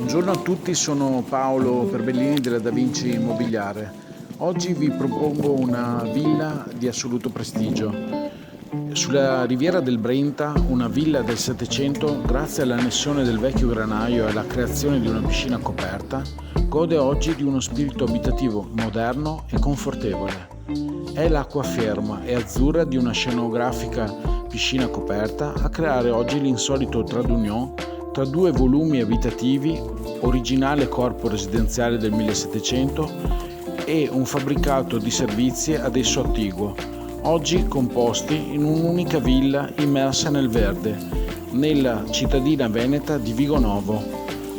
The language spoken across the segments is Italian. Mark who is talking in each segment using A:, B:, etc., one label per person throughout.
A: Buongiorno a tutti, sono Paolo Perbellini della Da Vinci Immobiliare. Oggi vi propongo una villa di assoluto prestigio. Sulla riviera del Brenta, una villa del Settecento, grazie all'annessione del vecchio granaio e alla creazione di una piscina coperta, gode oggi di uno spirito abitativo moderno e confortevole. È l'acqua ferma e azzurra di una scenografica piscina coperta a creare oggi l'insolito trade union tra due volumi abitativi, originale corpo residenziale del 1700 e un fabbricato di servizi adesso attiguo, oggi composti in un'unica villa immersa nel verde, nella cittadina veneta di Vigonovo,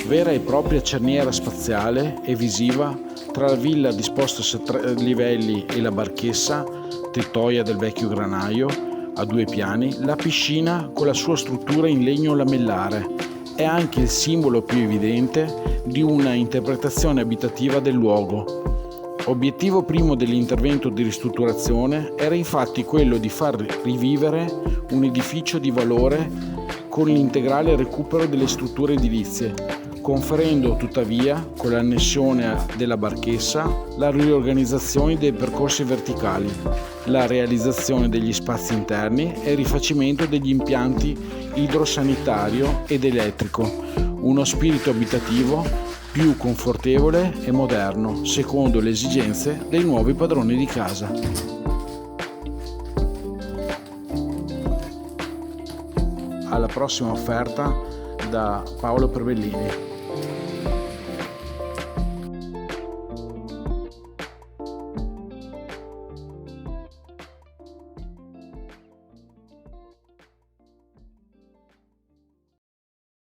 A: vera e propria cerniera spaziale e visiva tra la villa disposta su 3 livelli e la barchessa, tettoia del vecchio granaio, a 2 piani, la piscina con la sua struttura in legno lamellare è anche il simbolo più evidente di una interpretazione abitativa del luogo. Obiettivo primo dell'intervento di ristrutturazione era infatti quello di far rivivere un edificio di valore con l'integrale recupero delle strutture edilizie, conferendo tuttavia, con l'annessione della barchessa, la riorganizzazione dei percorsi verticali, la realizzazione degli spazi interni e il rifacimento degli impianti idrosanitario ed elettrico, uno spirito abitativo più confortevole e moderno, secondo le esigenze dei nuovi padroni di casa. Alla prossima offerta da Paolo Perbellini.